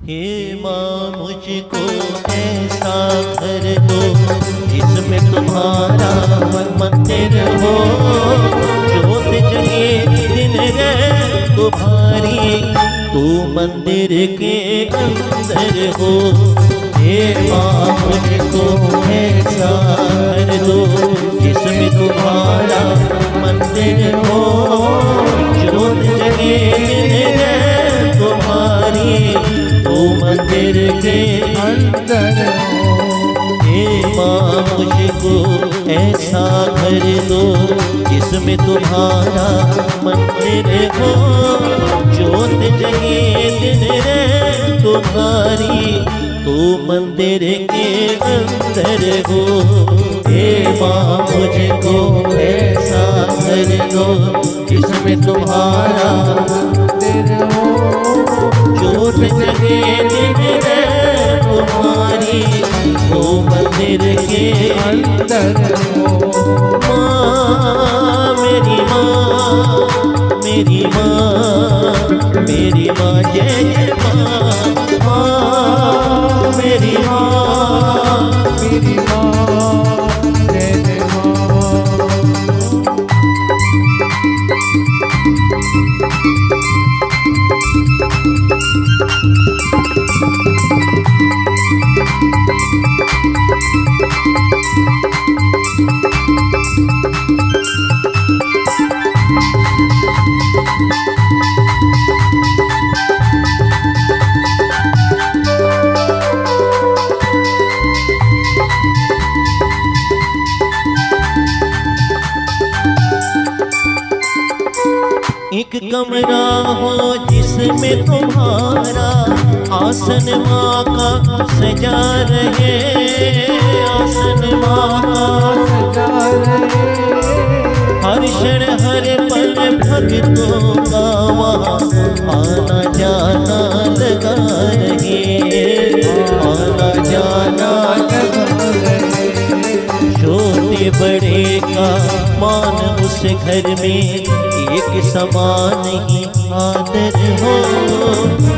हे माँ मुझको ऐसा घर दो जिसमें तुम्हारा मंदिर हो, ज्योत जगे दिन रहे तुम्हारी, तू मंदिर के अंदर हो। हे माँ मुझको ऐसा घर दो जिसमें तुम्हारा मंदिर हो, ज्योत जगे दिन रहे तुम्हारी, तू मंदिर के अंदर हो। हे माँ मुझको ऐसा घर दो जिसमें तुम्हारा मंदिर हो, ज्योत जगे दिन रहे तुम्हारी, तू मंदिर के अंदर हो। हे माँ मुझको ऐसा घर दो जिसमें तुम्हारा मंदिर हो, ज्योत जगे दिन रहे तुम्हारी, तू मंदिर के अंदर हो। माँ मेरी माँ, मेरी माँ, मेरी माँ जय जय माँ, माँ मेरी माँ, मेरी माँ जय जय माँ। एक कमरा हो जिसमें तुम्हारा आसन माँ का सजा रहे, आसन माँ का सजा रहे, हर क्षण हर पल भक्तों का वहाँ आना जाना लगा रहे, आना जाना लगा रहे। छोटे बड़े का मान उस घर में एक समान ही आदर हो,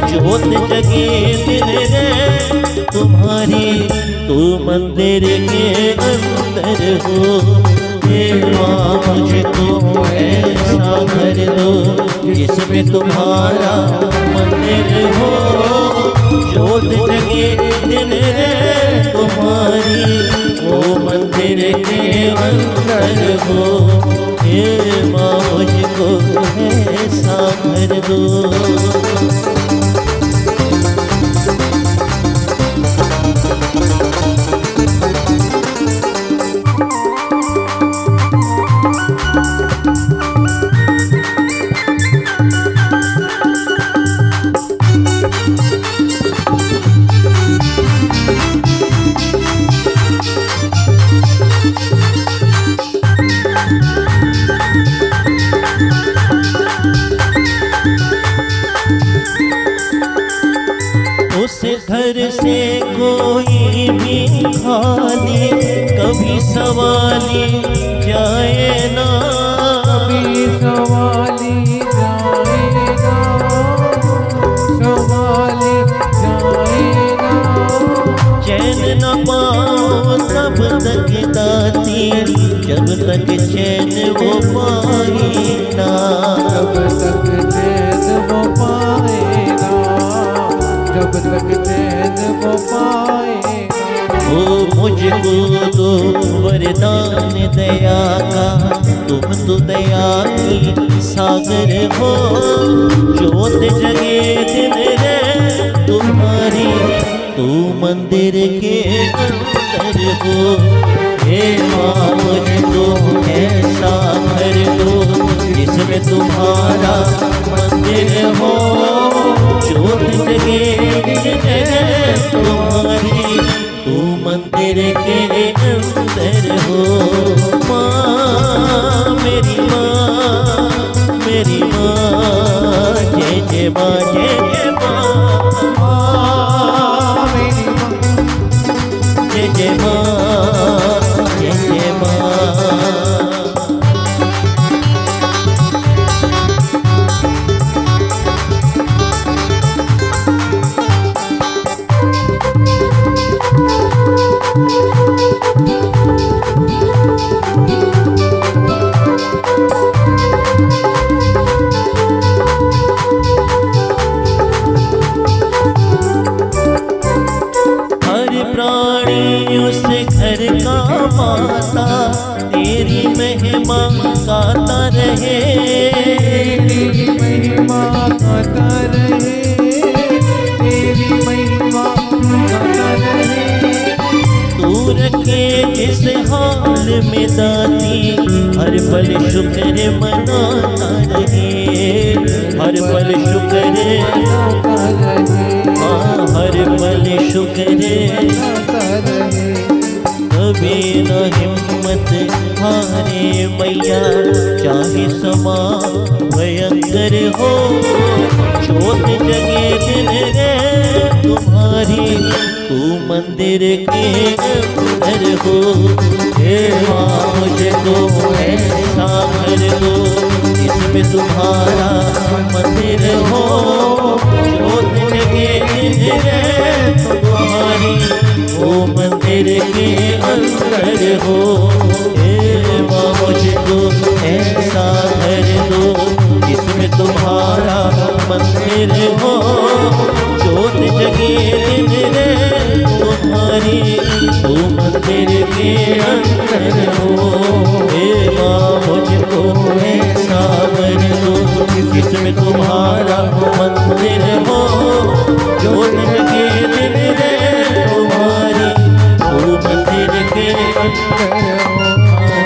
ज्योत जगे दिन रहे तुम्हारी, तू मंदिर के अंदर हो। हे माँ मुझको ऐसा घर दो जिसमें तुम्हारा मंदिर हो, ज्योत जगे दिन रहे तुम्हारी, वो मंदिर के अंदर हो। हे माँ मुझको ऐसा घर दो। उस घर से कोई भी खाली कभी सवाली जाए ना, कभी सवाली जाए ना, सवाली जाए ना। चैन न पाओ तब तक दाती, जब तक चैन वो पाए ना, जब तक चैन वो पाए ना, जब तक चैन वो पाए। ओ मुझको तो वरदान दया का, तुम तो दया की सागर हो, ज्योत जगे दिन रहे तुम्हारी, तू मंदिर के अंदर हो। हे माँ मुझको ऐसा घर दो जिसमें तुम्हारा मंदिर हो, ज्योत जगे दिन रहे तुम्हारी, तू मंदिर के अंदर हो। माँ मेरी माँ, मेरी माँ जय जय माँ, जय जय माँ, माँ मेरी माँ जय जय माँ, जय जय माँ। शुक्र मनाता रहे, हर पल शुक्र, हाँ हर पल शुक्र, कभी न हिम्मत हारे मैया, चाहे समा भयंकर हो, जोत जगे दिन रे तुम्हारी, तू मंदिर के अंदर हो। हे माँ मुझको ऐसा कर दो, इसमें तुम्हारा मंदिर हो, जोत जगे दिन रे तुम्हारी, वो मंदिर के अंदर हो। हे माँ मुझको ऐसा कर दो, इसमें तुम्हारा मंदिर हो, जोत जगे दिन रे तुम्हारी, वो मंदिर के अंदर हो। हे माँ मुझको ऐसा कर दो, इसमें तुम्हारा मंदिर हो, जोत जगे दिन रे तुम्हारी, वो मंदिर के अंदर हो।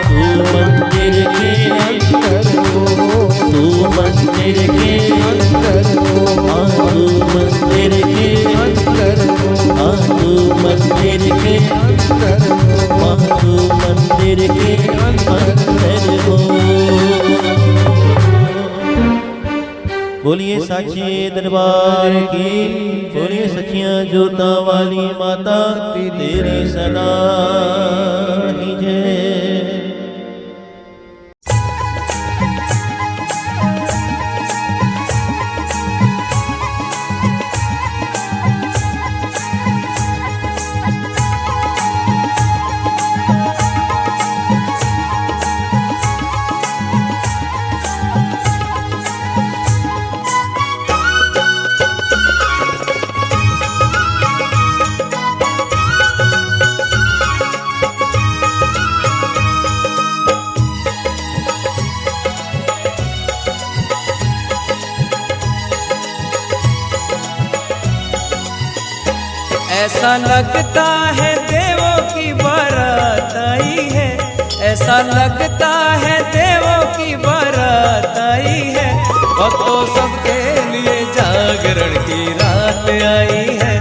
तू मंदिर के अंदर हो, तू मंदिर के अंदर हो, तू मंदिर के अंदर हो, तू मंदिर के अंदर हो, तू मंदिर के अंदर हो। बोलिए साचे दरबार की, बोलिए सखियां जोता वाली माता तेरी सदा ही जय। ऐसा लगता है देवों की बारात आई है, ऐसा लगता है देवों की बारात आई है, भक्तों सबके लिए जागरण की रात आई है,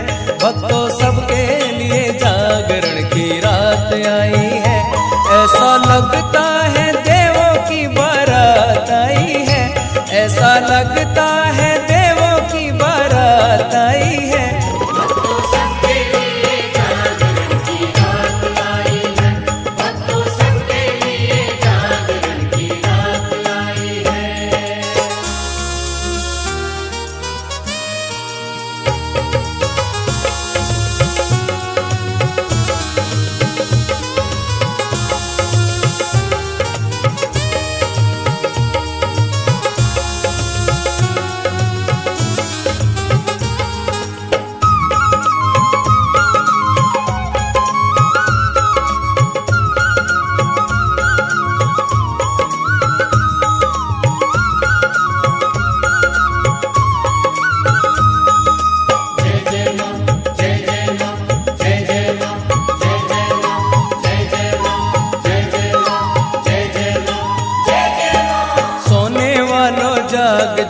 भक्तों सबके लिए जागरण की रात आई है। ऐसा लगता है देवों की बारात आई है, ऐसा लगता है देवों की बारात आई है।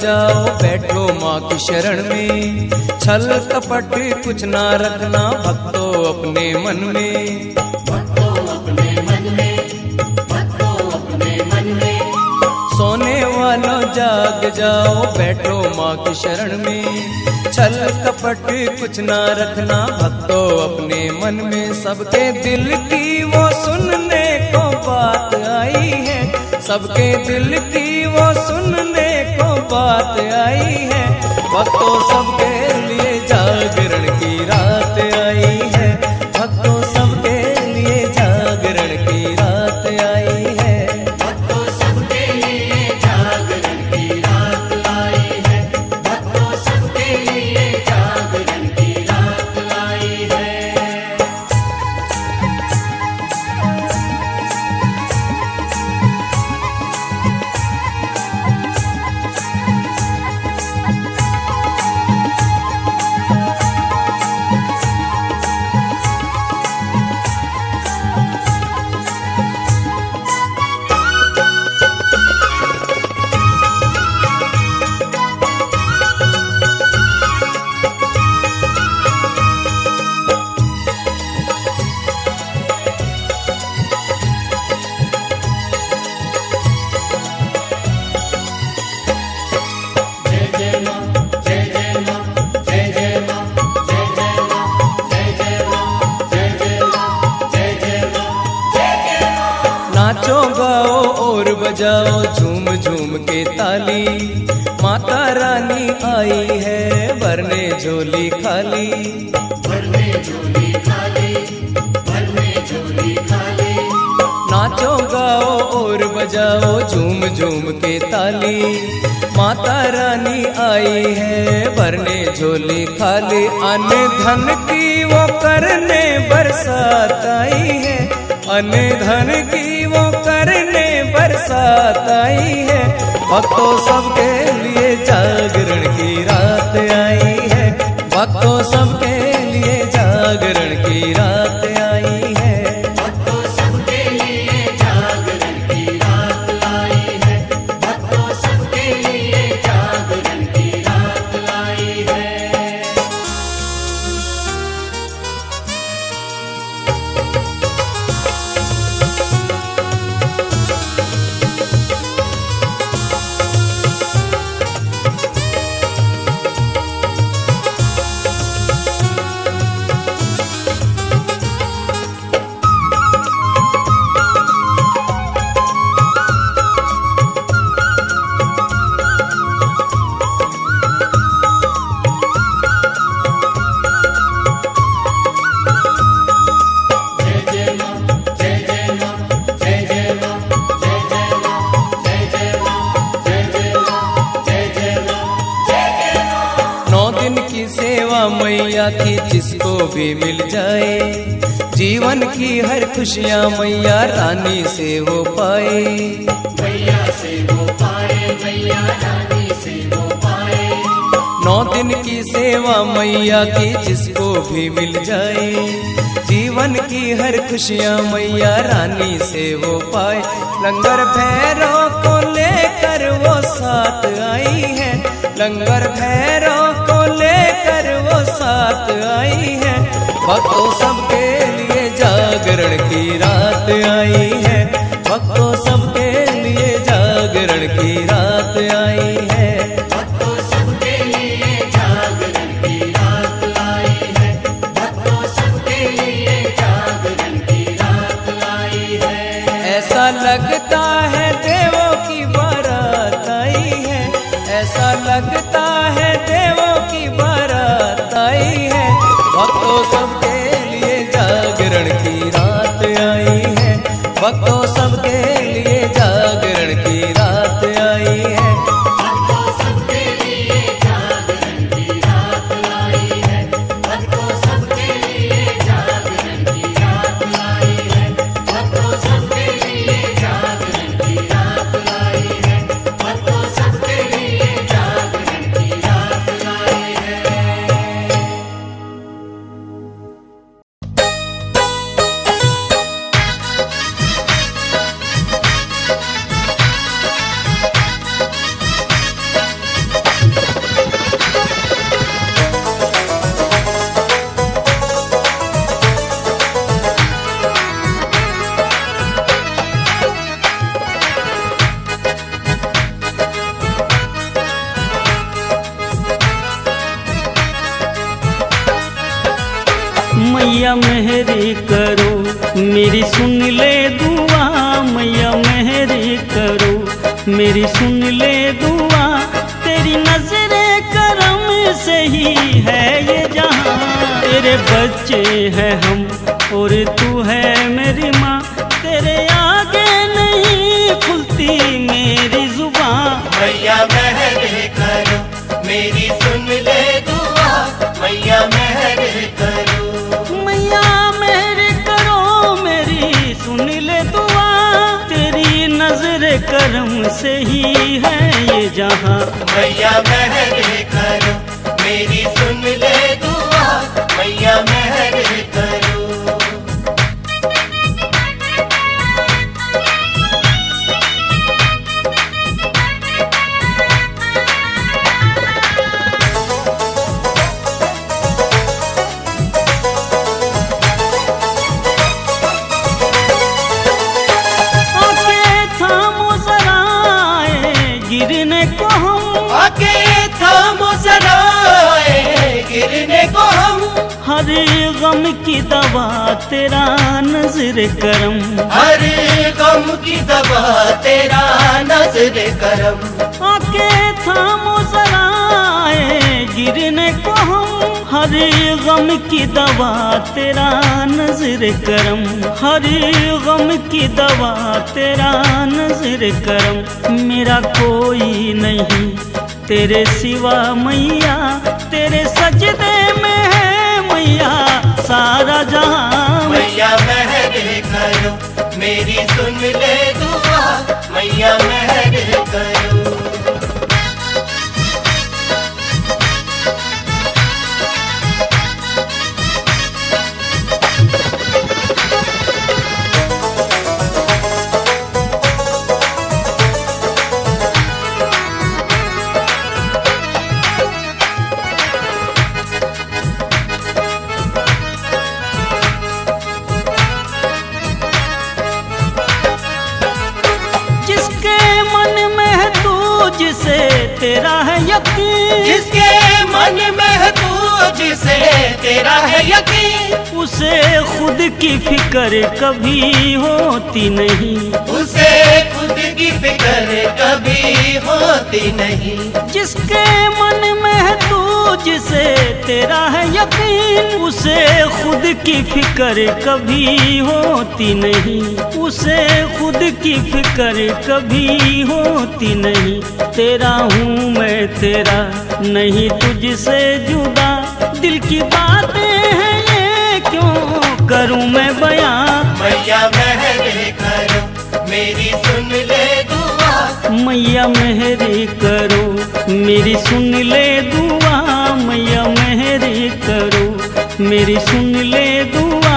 जाओ बैठो माँ की शरण में, छल कपट कुछ ना रखना भक्तों अपने मन में, भक्तों अपने मन में, भक्तों अपने मन में। सोने वालों जाग जाओ बैठो माँ की शरण में, छल कपट कुछ ना रखना भक्तों अपने मन में। सबके दिल की वो सुनने को बात आई है, सबके दिल की वो सुनने को बात आई है, भक्तों सबके लिए जागरण की रात आई है, भक्तों सबके लिए जागरण की रात आई है, भक्तों सबके लिए जागरण की रात आई है, भक्तों सबके लिए जागरण की रात आई है। बजाओ झूम झूम के ताली, माता रानी आई है भरने झोली खाली। भरने झोली खाली, भरने झोली खाली। नाचो गाओ और बजाओ झूम झूम के ताली, माता रानी आई है भरने झोली खाली। अन्न धन की वो करने बरसात आई है, अन्न धन की वो करने बरसात आई है। भक्तों सबके लिए जागरण की रात आई है, भक्तों सबके लिए जागरण की रात आई है। भक्तों सबके लिए जागरण की रात आई है, भक्तों सबके लिए जागरण की रात आई है। मैया की जिसको भी मिल जाए, जीवन की हर खुशियाँ मैया रानी से हो पाए। मैया से हो पाए, मैया रानी से हो पाए। 9 दिन की सेवा मैया की जिसको भी मिल जाए, जीवन की हर खुशियाँ मैया रानी से हो पाए। लंगर भैरव को लेकर वो साथ आई है, लंगर भैरव को लेकर वो साथ आई है। भक्तों सबके लिए जागरण की रात आई है, भक्तों सबके लिए जागरण की रात आई है। भक्तों सबके लिए जागरण की रात आई है, भक्तों सबके लिए जागरण की रात आई है। ऐसा लगता है देवों की बारात आई है, ऐसा लगता है देवों की बारात आई है। भक्तों सबके लिए जागरण की रात आई है, भक्तों सबके लिए जागरण की रात आई है। भक्तों सबके लिए जागरण की रात आई है, भक्तों सबके लिए जागरण की रात आई है, भक्तों सबके लिए जागरण की रात आई है, भक्तों सबके लिए जागरण की रात आई है। मैया मेहरी करो मेरी सुन ले दुआ, मैया मेहरी करो मेरी सुन ले दुआ। तेरी नजरे करम से ही है ये जहां, तेरे बच्चे हैं हम और तू है मेरी माँ। तेरे आगे नहीं खुलती मेरी जुबान। मैया मेहर करो मेरी सुन ले दुआ, मैया मेहर करो। मैया मेहर करो मेरी सुन ले दुआ। तेरी नजर करम से ही है ये जहां। मैया मेहर करो मेरी सुन ले दुआ, मैया मेहर करो। गिरने को हम आके थामो जरा हर गम की दवा तेरा नजर करम, हर गम की दवा तेरा नजर करम। आके थामो जरा गिरने को हम, हर गम की दवा तेरा नजर करम, हर गम की दवा तेरा नजर करम। मेरा कोई नहीं तेरे सिवा मैया, तेरे सजदे में है मैया सारा जहां। मैया मेहर करो मेरी सुन ले दुआ, मैया मेहर करो। जिसे तेरा है यकीन, जिसके मन में है तू, जिसे तेरा है यकीन, उसे खुद की फिक्र कभी होती नहीं, उसे खुद की फिक्र कभी होती नहीं। जिसके मन में है तू, जिसे तेरा है यकीन, उसे खुद की फिक्र कभी होती नहीं, उसे खुद की फिक्र कभी होती नहीं। तेरा हूँ मैं तेरा, नहीं तुझसे जुदा, दिल की बातें हैं ये क्यों करूँ मैं बयां। मैया मेहर करो मेरी सुन ले दुआ, मैया मेहर करो मेरी सुन ले दुआ, मैया मेहर करो मेरी सुन ले दुआ।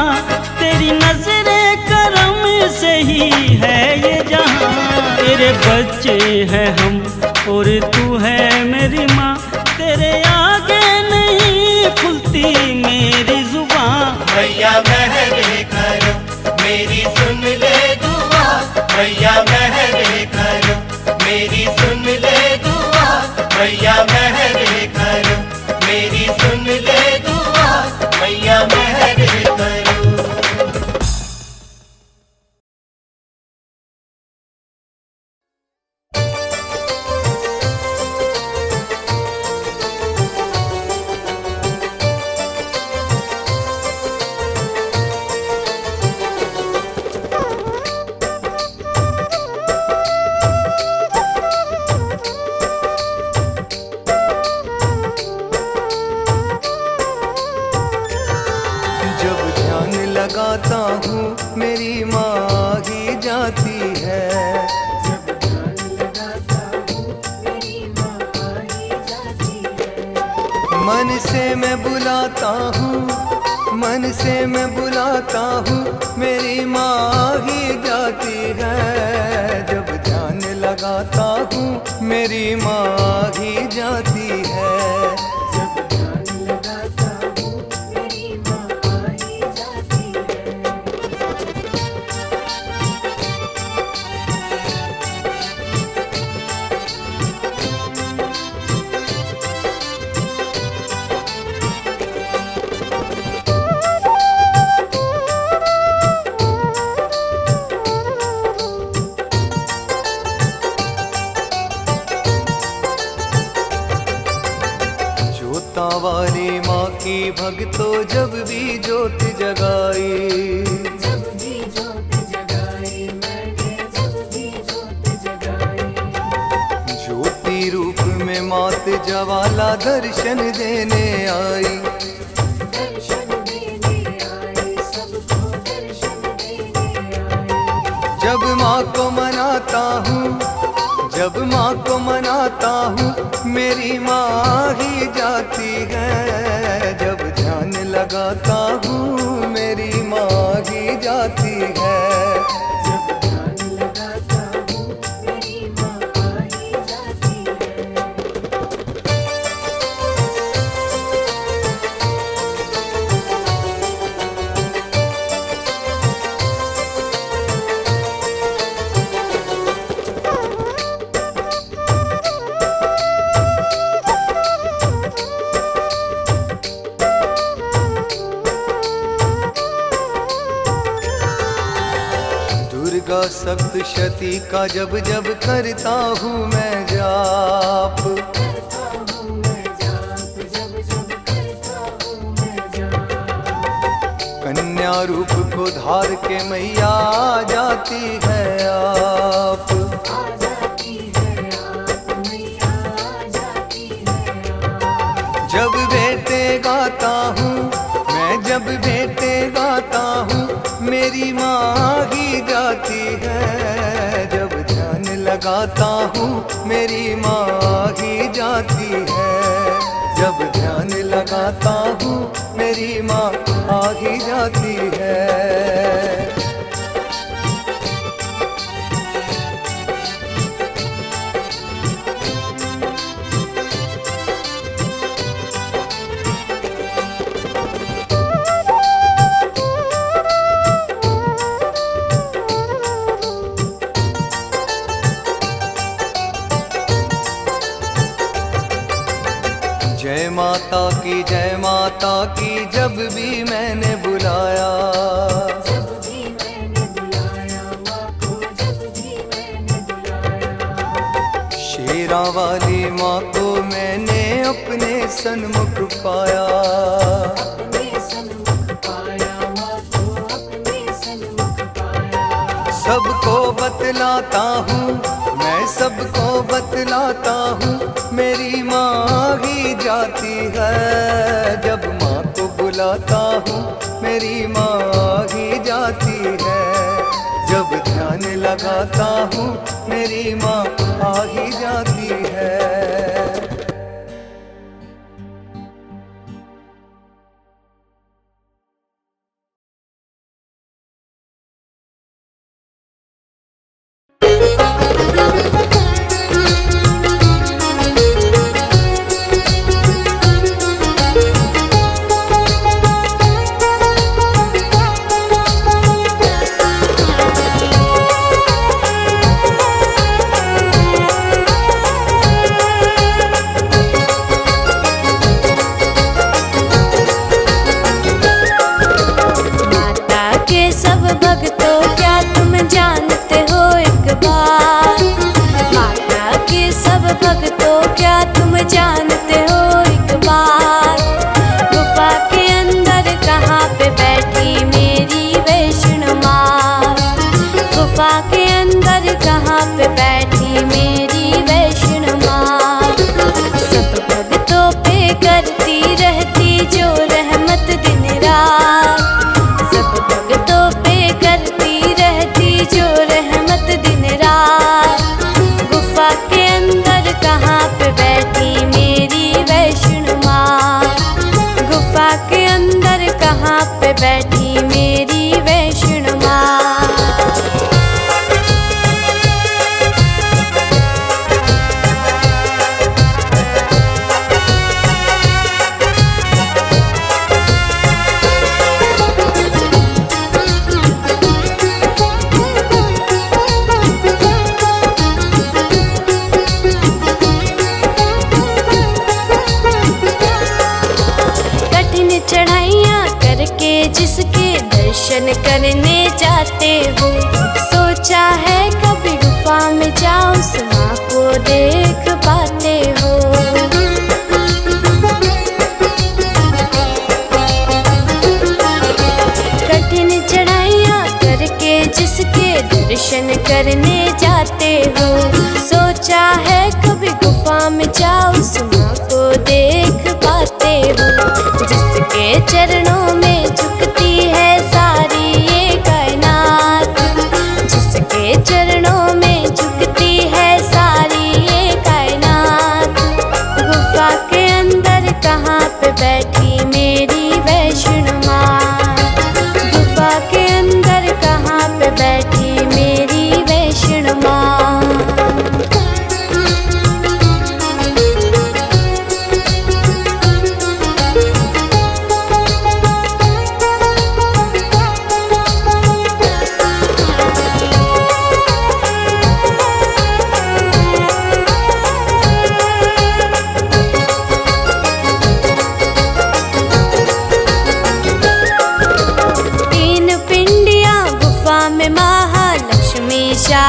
तेरी नजरे करम से ही है ये जहां, तेरे बच्चे हैं हम और तू है मेरी माँ, तेरे आगे नहीं खुलती मेरी जुबान। मैया मेहर करो मेरी सुन ले दुआ, मैया मेहर करो मेरी सुन ले दुआ, मैया मेहर करो मेरी सुन ले दुआ, मैया मेहर करो। लगाता हूँ मेरी माँ ही जाती है, जब ध्यान लगाता हूँ मेरी माँ ही जाती है। मन से मैं बुलाता हूँ, मन से मैं बुलाता हूँ, मेरी माँ ही जाती है। जब ध्यान लगाता हूँ मेरी माँ ही जाती है, जब ध्यान लगाता हूँ मेरी माँ ही जाती है। वाली माँ की भक्तों जब भी ज्योत जगाई, जब भी ज्योत जगाई मैंने, जब भी ज्योत जगाई। ज्योति रूप में मात ज्वाला दर्शन देने आई, दर्शन देने आई, सबको दर्शन देने आई। जब माँ को मनाता हूँ, जब माँ को मनाता हूँ, मेरी माँ ही जाती है। जब ध्यान लगाता हूँ मेरी माँ ही जाती है, जब ध्यान लगाता हूँ मेरी माँ ही जाती है। दुर्गा सप्त शती का जब जब करता हूँ मैं जाप, करता हूँ मैं जाप, जब जब करता हूँ मैं जाप। कन्या रूप को धार के मैया आ जाती है आप, आ जाती है आप, मैया आ जाती है आप। जब बेटे गाता हूँ मैं, जब बेटे गाता हूँ मेरी माँ ही जाती है। जब ध्यान लगाता हूँ मेरी माँ ही जाती है। जब ध्यान लगाता हूँ मेरी माँ आ ही जाती है। जय माता की जय माता की जब भी मैंने बुलाया, जब भी मैंने बुलाया माँ को, जब भी मैंने बुलाया। शेरा वाली माँ को मैंने अपने सन्मुख पाया। अपने सन्मुख पाया माँ को, अपने सन्मुख पाया। सबको बतलाता हूँ मैं, सबको बतलाता हूँ मेरी माँ ही जाती है। जब माँ को बुलाता हूँ मेरी माँ ही जाती है। जब ध्यान लगाता हूँ मेरी माँ आ ही जाती है। करने जाते हो, सोचा है कभी गुफा में जाओ उस माँ को देख पाते हो। कठिन चढ़ाइयाँ करके जिसके दर्शन करने जाते हो, सोचा है कभी गुफा में जाओ उस माँ को देख पाते हो। जिसके चरणों में झुकती है सारी ये कायनात, जिसके चरणों में झुकती है सारी ये कायनात। गुफा के अंदर कहाँ पे बैठी मेरी वैष्णो माँ, गुफा के अंदर कहाँ पे बैठी मेरी वैष्णो माँ।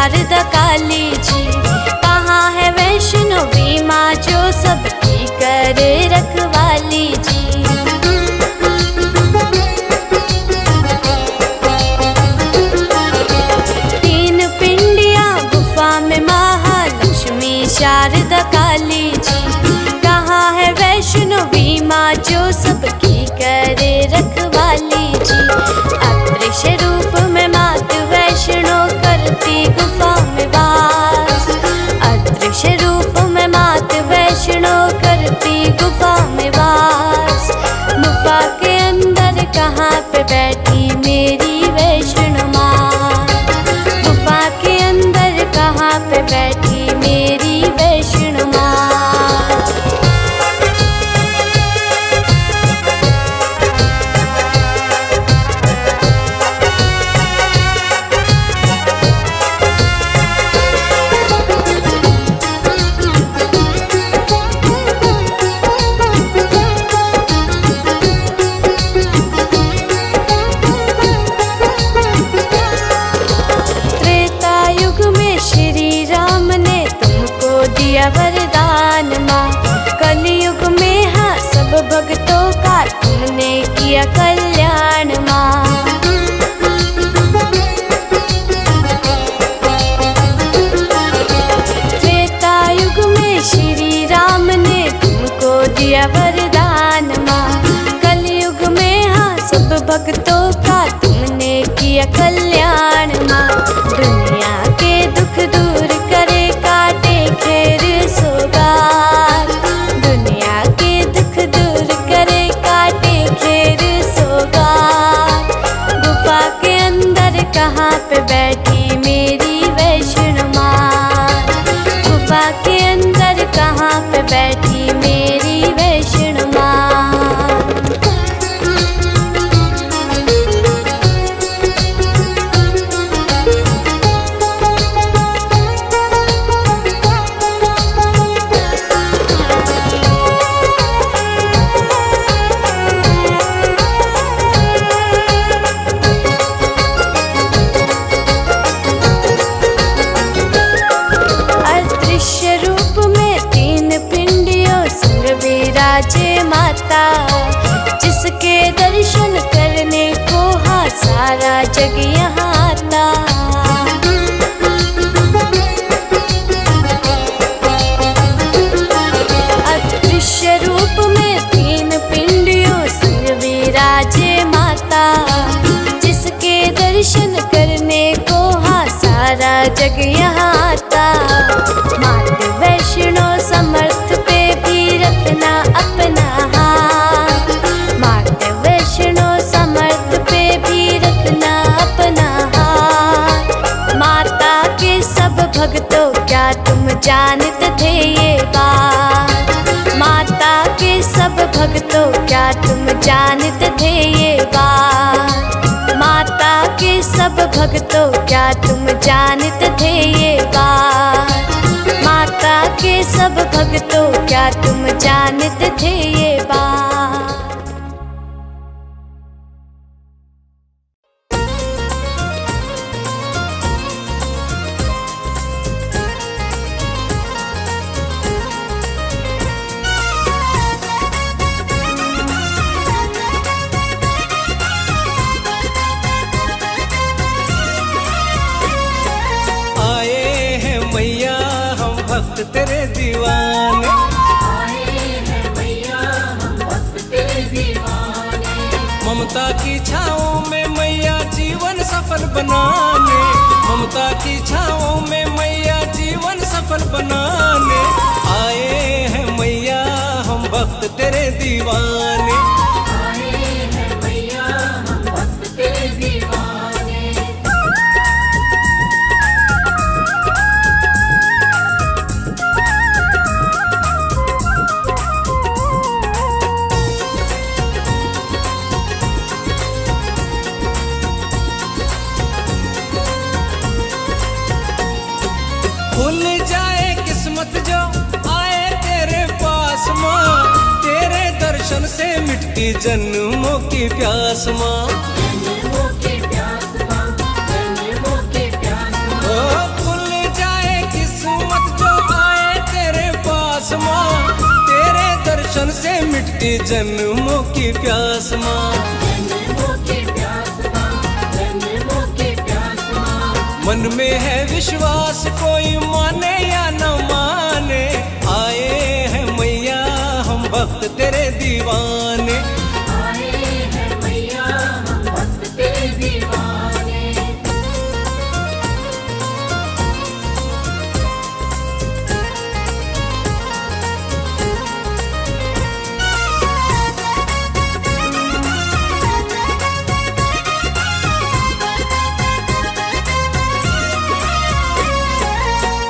शारदा काली जी। कहाँ है वैष्णवी माँ जो सबकी करे रखवाली जी। तीन पिंडियाँ गुफा में महालक्ष्मी शारदा काली जी। कहाँ है वैष्णवी माँ जो सबकी करे रखवाली जी। अदृश्य रूप में मात वैष्णो करती गुफा में वास। अदृश्य रूप में मात वैष्णो करती गुफा में वास। गुफा के अंदर कहाँ पे बैठी मेरी वैष्णो माँ। गुफा के अंदर कहाँ पे बैठी मेरी वैष्णो माँ। वरदान माँ। कलयुग में हाँ सब भक्तों का तुमने किया कल्याण माँ। त्रेता युग में श्री राम ने तुमको दिया वरदान माँ। कलयुग में हाँ सब भक्तों का तुमने किया कल्याण माँ। दुनिया के दुख दूर करे काटे खेर सोगार। दुनिया के दुख दूर करे काटे खेर सोगार। गुफा के अंदर कहाँ पे बैठी मेरी वैष्णो माँ। गुफा के अंदर कहाँ पे बैठी मेरी वैष्णो माँ। विराजे माता। जिसके दर्शन करने को हाँ सारा जग यहाँ आता। अदृश्य रूप में तीन पिंडियों संग विराजे माता। जिसके दर्शन करने को हाँ सारा जग यहाँ आता। मात वैष्णो समर्थ पे भी रखना अपना हाथ। मात वैष्णो समर्थ पे भी रखना अपना हाथ। माता के सब भक्तों क्या तुम जानते थे ये बात। माता के सब भक्तों क्या तुम जानते थे ये बात। माता के सब भक्तों क्या तुम जानते थे ये बात। माता के सब भक्तों क्या तुम जानते थे ये बात। तेरे दीवाने आए हैं मैया हम भक्त तेरे दीवाने। ममता की छाँव में मैया जीवन सफल बनाने। ममता की छाँव में मैया जीवन सफल बनाने। आए हैं मैया हम भक्त तेरे दीवाने। आए हैं मैया हम भक्त तेरे दीवाने। खुल जाए किस्मत जो आए तेरे पास माँ। तेरे दर्शन से मिटती जन्मों की प्यास माँ। जन्मों की प्यास माँ, जन्मों की प्यास माँ। खुल दर्शन से मिटती जन्मों की प्यास माँ। जन्मों की प्यास माँ, जन्मों की प्यास माँ। मन में है विश्वास कोई माने या न माने, आए हैं मैया हम भक्त तेरे दीवाने। आए हैं मैया हम भक्त तेरे दीवाने।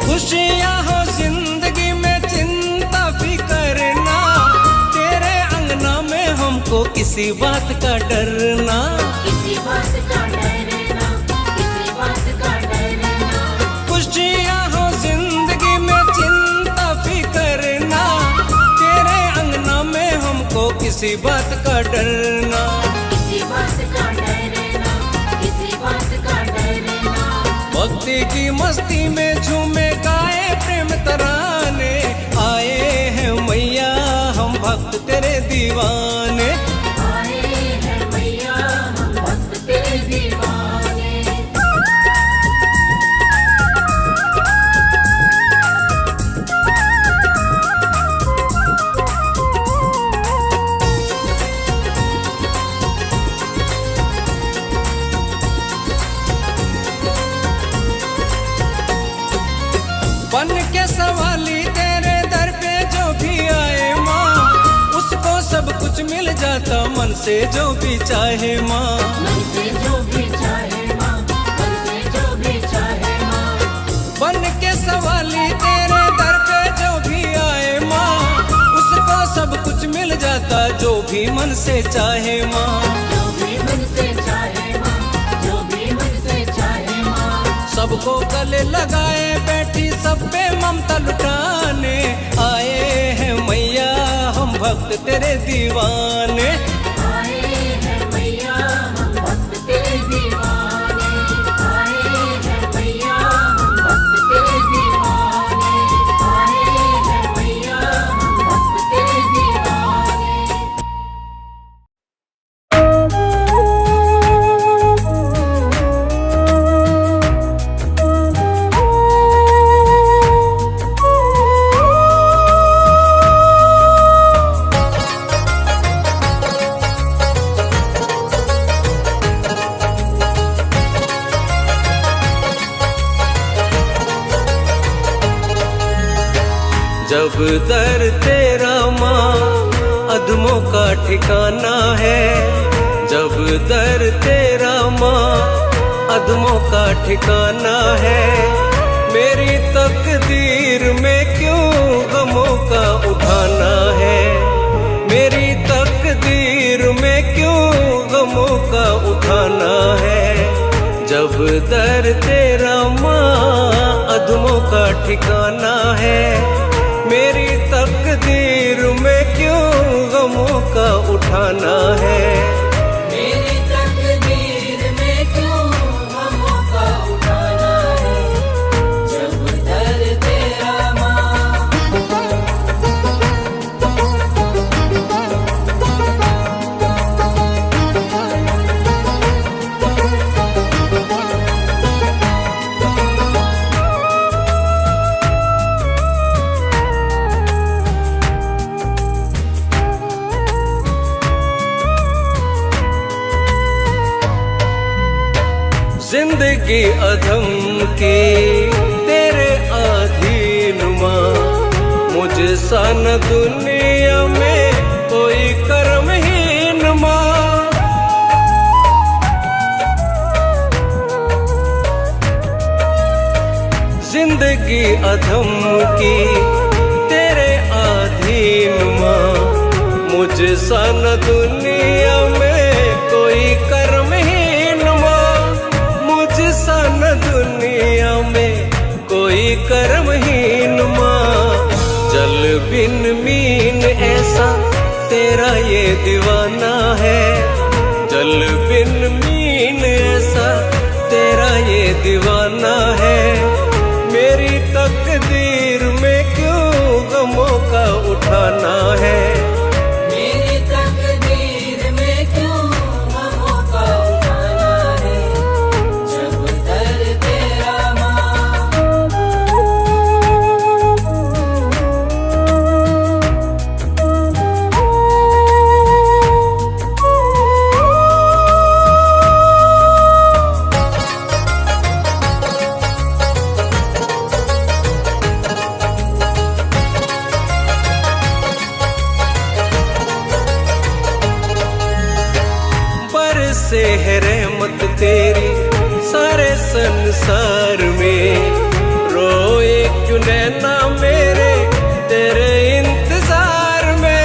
खुशियाँ हो जिंदगी में चिंता फिकर ना, तेरे अंगना में हमको किसी बात का डरना। किसी बात का डरना, किसी बात का डरना। खुशियाँ हो जिंदगी में चिंता फिकर ना, तेरे अंगना में हमको किसी बात का डरना। किसी बात का डरना, किसी बात का डरना। भक्ति की मस्ती में झूमे गाए प्रेम तराने, आए हैं मैया हम भक्त तेरे दीवाने। आए हैं मैया हम भक्त तेरे दीवाने। बन के सवाली तेरे दर पे जो भी आए माँ, उसको सब कुछ मिल जाता मन से जो भी चाहे माँ। मन से जो भी चाहे माँ, मन से जो भी चाहे माँ। बन के सवाली तेरे दर पे जो भी आए माँ, उसको सब कुछ मिल जाता जो भी मन से चाहे माँ। जो भी मन से चाहे माँ, जो भी मन से चाहे माँ। सबको गले लगाए बैठी सब पे ममता लुटाने, आए हैं मैया हम भक्त तेरे दीवाने। आए हैं मैया हम भक्त तेरे दीवाने। आए हैं मैया हम भक्त तेरे दीवाने। आए हैं मैया हम भक्त तेरे दीवाने। जब दर तेरा माँ अधमों का ठिकाना है, जब दर तेरा माँ अधमों का ठिकाना है, मेरी तकदीर में क्यों गमों का उठाना है। मेरी तकदीर में क्यों गमों का उठाना है। जब दर तेरा माँ अधमों का ठिकाना है, मेरी तकदीर में क्यों गमों का उठाना है। मेरी तकदीर में क्यों गमों का उठाना है। जब दर तेरा माँ। जिंदगी अधम की तेरे अधीन माँ, मुझ सा न दुनिया में कोई कर्महीन माँ। जिंदगी अधम की तेरे अधीन माँ, मुझ सा न दुनिया में कोई कर्महीन माँ। मुझ सा न दुनिया में कोई कर्महीन माँ। जल बिन मीन ऐसा तेरा ये दीवाना है। जल बिन मीन ऐसा तेरा ये दीवाना है। मेरी तकदीर में क्यों गमों का उठाना है। बरसे है रहमत तेरी सारे संसार में, रोए क्यों नैना मेरे तेरे इंतजार में।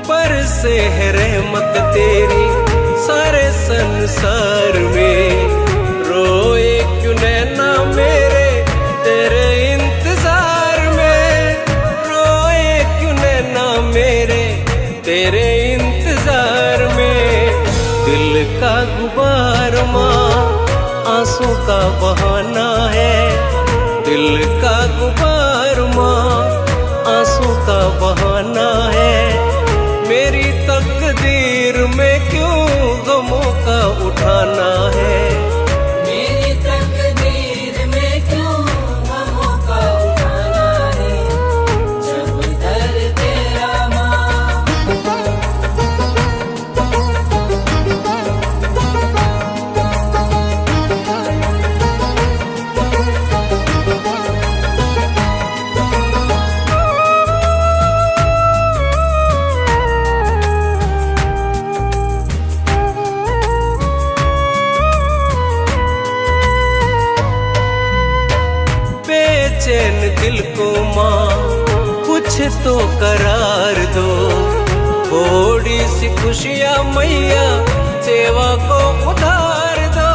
बरसे है रहमत तेरी सारे संसार में, रोए क्यों नैना मेरे तेरे इंतजार में, रोए क्यों नैना मेरे तेरे इंतजार में। दिल का गुबार माँ आंसू का बहाना है, दिल का गुबार माँ आंसू का बहाना है। मेरी तकदीर में क्यों गमों का उठाना है, मेरी तकदीर में क्यों गमों का उठाना है। जब दर्द तेरा माँ, बेचैन दिल को माँ कुछ तो करार दो, थोड़ी सी खुशियाँ मैया सेवा को उधार दो।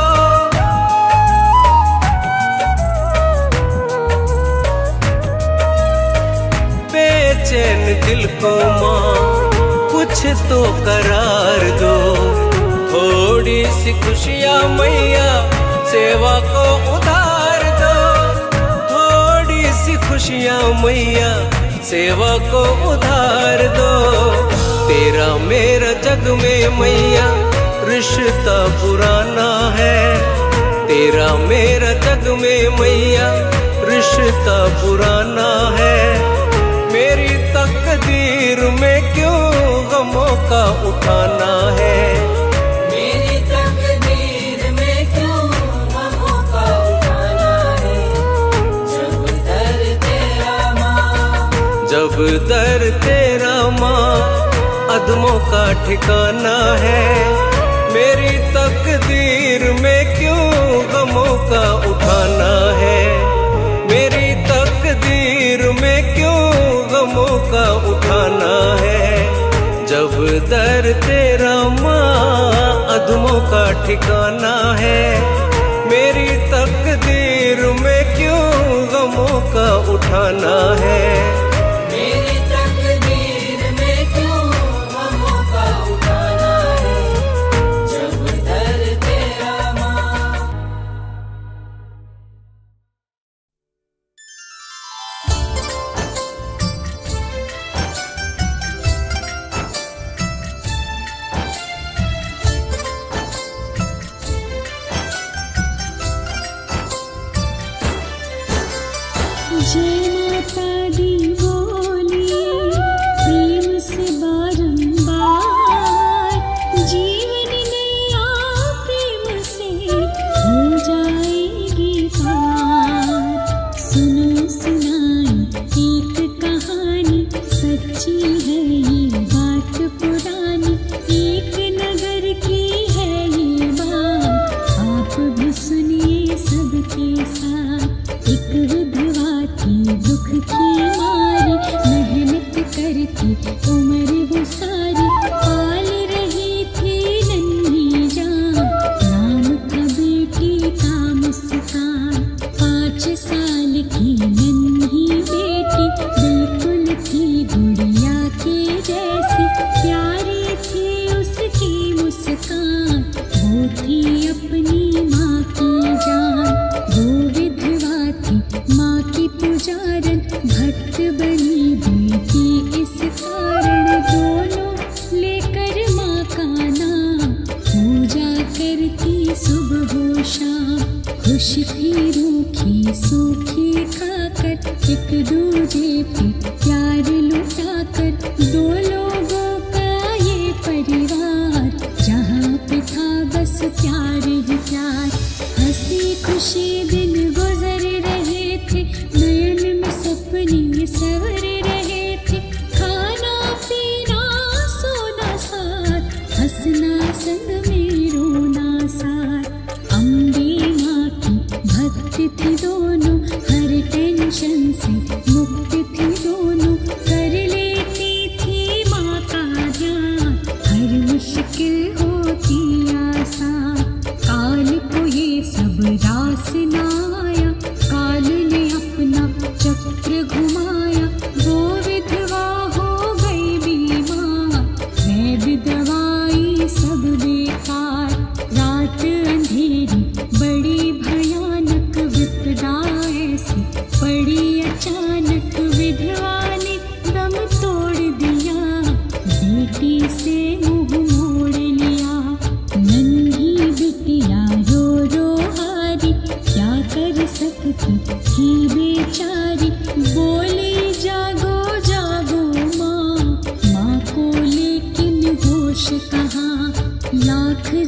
बेचैन दिल को माँ कुछ तो करार दो, थोड़ी सी खुशियाँ मैया सेवा को उधार दो। थोड़ी सी खुशियाँ मैया सेवा को उधार दो। तेरा मेरा जग में मैया रिश्ता पुराना है, तेरा मेरा जग में मैया रिश्ता पुराना है। मेरी तकदीर में क्यों गमों का उठाना है, मेरी तकदीर में क्यों गमों का उठाना है। जब दर्द तेरा माँ, जब दर तेरा माँ अदमों का ठिकाना है। मेरी तकदीर में क्यों गमों का उठाना है, मेरी तकदीर में क्यों गमों का उठाना है। जब दर तेरा माँ अदमों का ठिकाना है। मेरी तकदीर में क्यों गमों का उठाना है, मेरी तकदीर में क्यों गमों का उठाना है। जब दर्द तेरा माँ, जय माता दी बोलिए प्रेम से बारंबार, जीवन नैया प्रेम से हो जाएगी पार। सुनो सुनाई एक कहानी, सच्ची है ये बात पुरानी, एक नगर की है ये बात। आप भी सुनिए सबके साथ, एक विधवा थी दुख की मारी, मेहनत करती उम्र वो सारी, पाल रही थी नन्ही जान, नाम था बेटी का मुस्कान। 5 साल की नन्ही बेटी बिल्कुल थी गुड़िया के जैसी, प्यारी थी उसकी मुस्कान, वो थी अपनी माँ की जान। वो विधवा थी माँ की पुजारन, भक्त बनी बेटी इस कारण, दोनों लेकर माँ का नाम पूजा करती सुबह हो शाम। खुश थी रूखी सूखी खाकर, एक दूजे पे प्यार लुटाकर, दो लोगों का ये परिवार, जहाँ पे था बस प्यार ही प्यार। हंसी खुशी दिन गुजर रहे थे, नयन में सपने सवर रहे थे,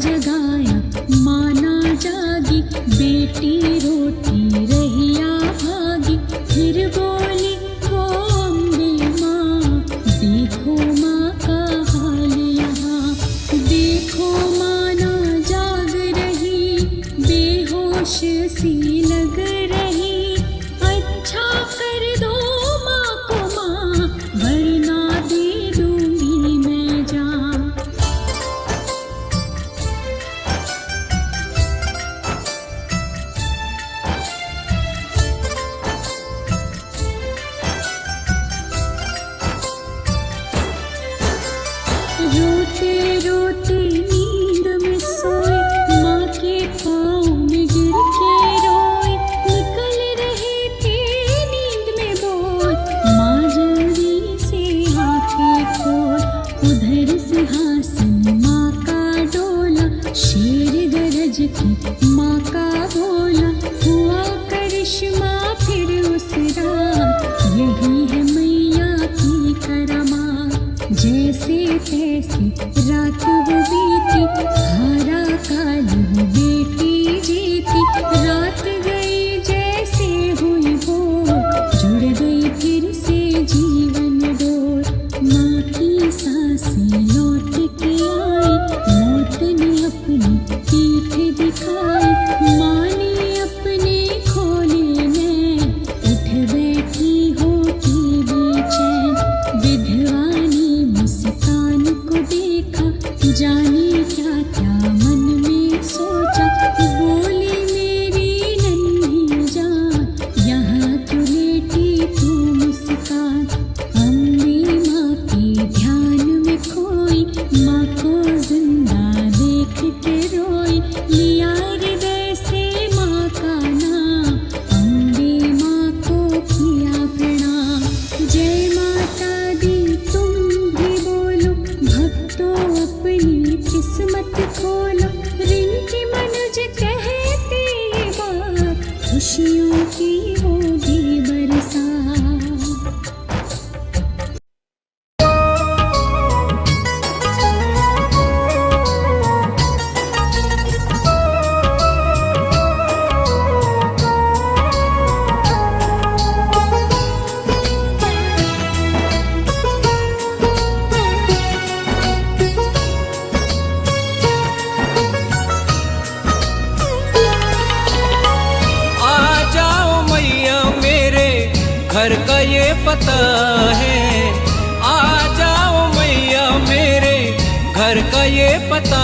जगाया माना जागी, बेटी रोती रहिया भागी। फिर बोली वो अम्बे माँ, देखो माँ का हाल यहाँ, देखो माँ ना जाग रही, बेहोश सी लग रही। अच्छा कर दो माँ को माँ, वरना दे दूंगी मैं जान। रोते रोते नींद में सोए, माँ के पाँव में गिर के रोए। निकल रहे थे नींद में बोल, माँ जल्दी से आंखें खोल। उधर सिंहासन माँ का डोला, शेर गरज के माँ का बोला। हुआ करिश्मा फिर उस रात, यही है मैया की करामात। जैसे तैसी रात वो बीती, हारा काल वो बेटी जीती। रात गई जैसे हुई भोर, जुड़ गई फिर से जीवन डोर। माँ की सांसें लौट के आई, मौत ने अपनी पीठ दिखाई। माँ ने अपने खोले नैन, उठ बैठी होती बेचैन। विधवा ने मुस्कान को देखा, जाने क्या क्या मन में सोचा। बोली मेरी नन्ही जान, यहाँ तो लेटी तू मुस्कान। अम्बे माँ के ध्यान में खोई, माँ को जिंदा देख के रोई। लिया हृदय से माँ का नाम, अम्बे माँ को किया प्रणाम। जय माता दी तुम भी बोलो, भक्तों अपनी किस्मत खोलो। रिंकी मनुज कहते ये बात, खुशियों की होगी बरसात। आ जाओ मैया मेरे घर का ये पता है। आ जाओ मैया मेरे घर का ये पता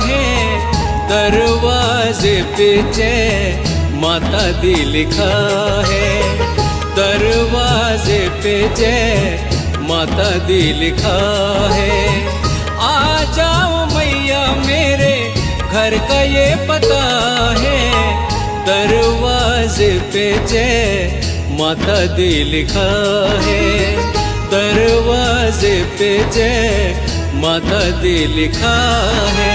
है। दरवाजे पे जय माता दी लिखा है। दरवाजे पे जय माता दी लिखा है। आ जाओ मैया मेरे घर का ये पता है। दरवाजे पे जय माता दी लिखा है। दरवाजे पे जय माता दी लिखा है।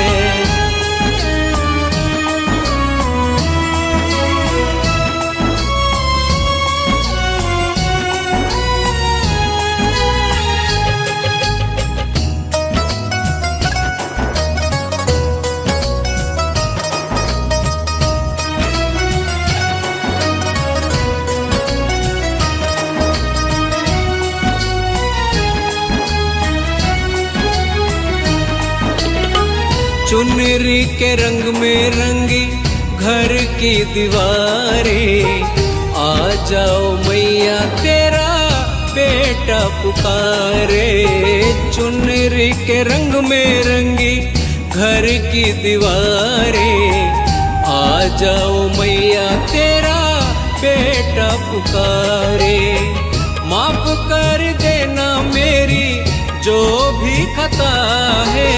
चुनरी के रंग में रंगी घर की दीवारें। आ जाओ मैया तेरा बेटा पुकारे। चुनरी के रंग में रंगी घर की दीवारें। आ जाओ मैया तेरा बेटा पुकारे। माफ कर देना मेरी जो भी खता है।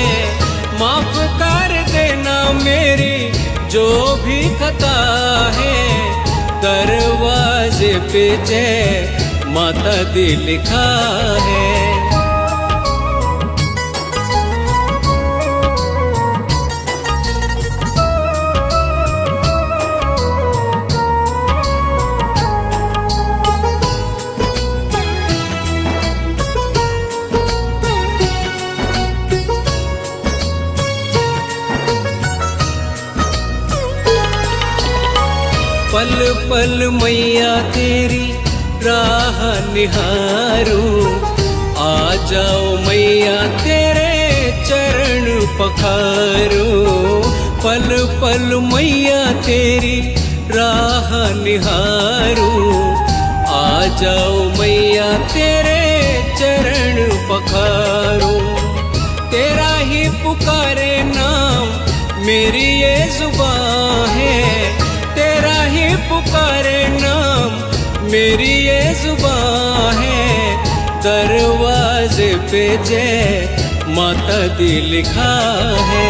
माफ कर देना मेरी जो भी खता है। दरवाजे पे जय माता दी लिखा है। पल मैया तेरी राह निहारूं, आ जाओ मैया तेरे चरण पखारूं। पल पल मैया तेरी राह निहारूं, आ जाओ मैया तेरे चरण पखारूं। तेरा ही पुकारे नाम मेरी ये जुबां है, तेरा ही पुकारे नाम मेरी ये जुबां है। दरवाजे पे जय माता दी लिखा है।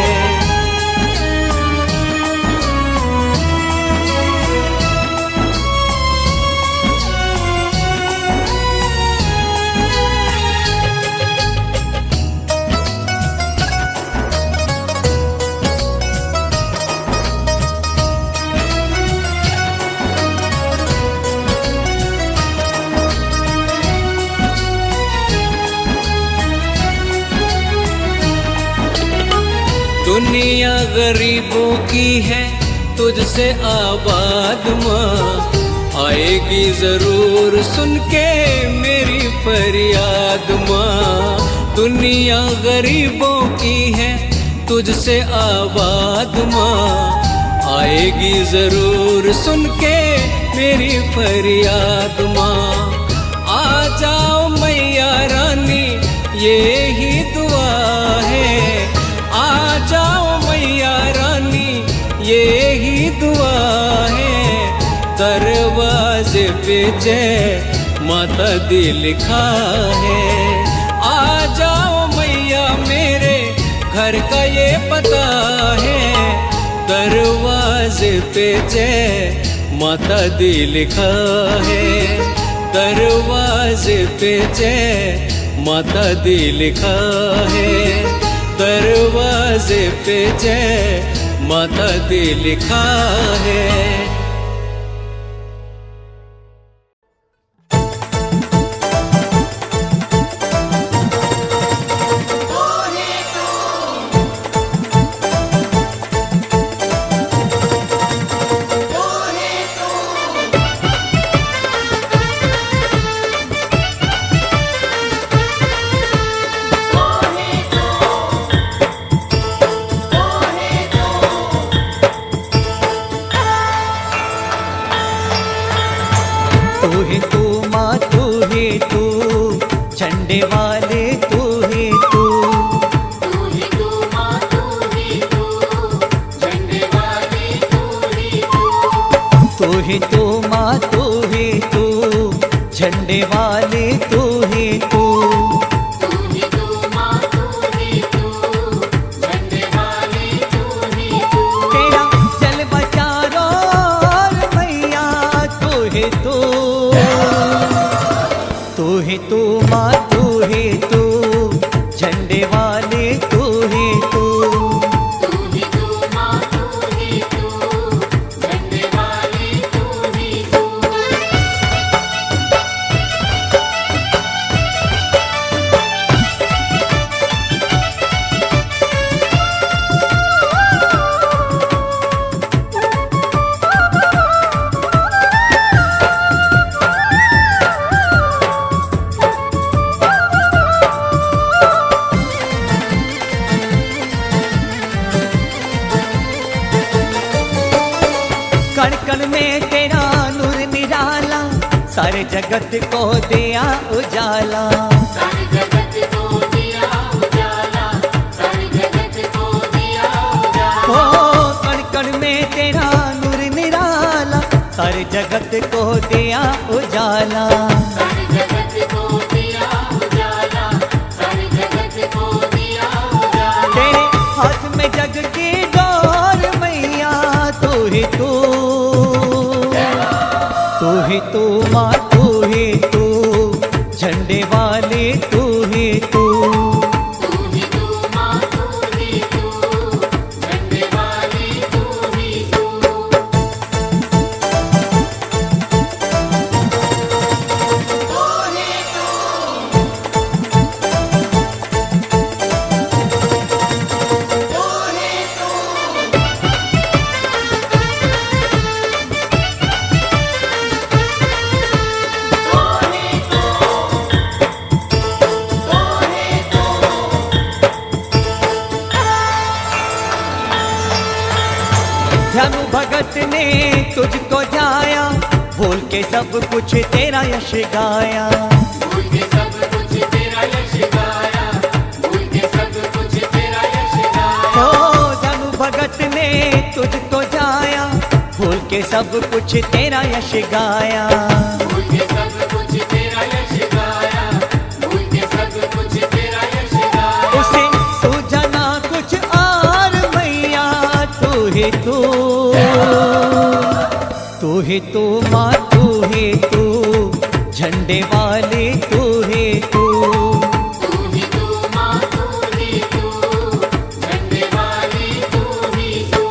दुनिया गरीबों की है तुझसे आबाद माँ, आएगी जरूर सुन के मेरी फरियाद माँ। दुनिया गरीबों की है तुझसे आबाद माँ, आएगी जरूर सुन के मेरी फरियाद माँ। आ जाओ मैया रानी ये ही दुआ है, आ जाओ मैया रानी ये ही दुआ है। दरवाजे पे जय माता दी लिखा है। आ जाओ मैया मेरे घर का ये पता है, दरवाजे पे जय माता दी लिखा है। दरवाजे पे जय माता दी लिखा है। दरवाजे पे जय माता दी लिखा है। सारे जगत को दिया उजाला, सारे जगत को दिया उजाला, सारे जगत को दिया उजाला। हो कण कण में तेरा नूर निराला, सारे जगत को दिया उजाला, सारे जगत को दिया उजाला, सारे जगत को दिया उजाला। तेरे हाथ में जग की डोर मैया तू ही तू माँ तू ही तू, झंडे वाली तू ही तू, तू ही तू माँ तू ही तू, झंडे वाली तू ही तू। ने तुझको जाया, भूल के सब कुछ तेरा यश गाया। भूल के सब कुछ तेरा यश गाया, भूल के सब कुछ तेरा यश गाया। ओ धनु भगत ने तुझको जाया, भूल के सब कुछ तेरा यश गाया। भूल के सब कुछ तेरा यश गाया, भूल के सब कुछ तेरा यश गाया। उसे सूझा ना कुछ और मैया, तू ही तू ही तू माँ, तू ही तू झंडे वाली, तू ही तू। तू ही तू माँ, तू ही तू झंडे वाली, तू ही तू।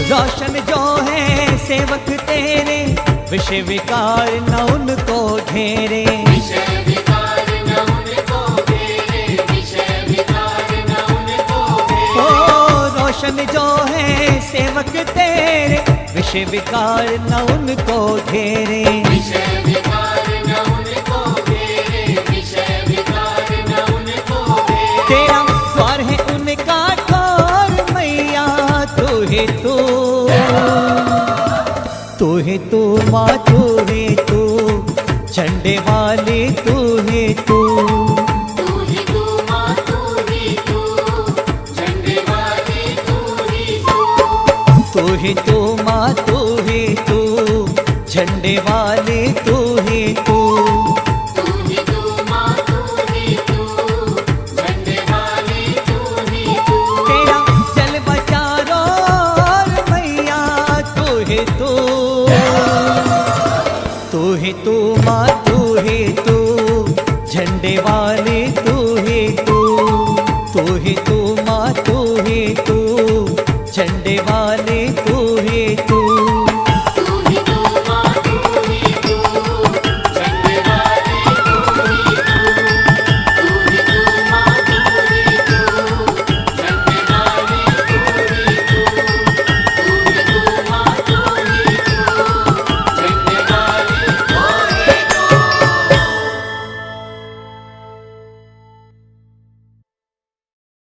रोशन जो है सेवक तेरे, विषय विकार न उनको घेरे। विषय विकार न उनको घेरे, विषय विकार न उनको घेरे। ओ रोशन जो है सेवक तेरे, विषय विकार न उनको घेरे। विषय विकार न उनको घेरे, विषय विकार न उनको घेरे। तेरा द्वार है उनका ठोर मैया, तू ही तू ही तू माँ, तू ही तू झंडे वाली, तू ही तू। तू ही तू माँ, तू ही तू झंडे वाली, तू ही तू। तू ही तू माँ, तू ही तू झंडे वाली, तू ही तू। तू ही तू माँ, तू ही तू झंडे वाली, तू ही तू। तेरा जल बचारो मैया, तू ही तू ही तू माँ, तू ही तू झंडे वाली, तू ही तू ही तू।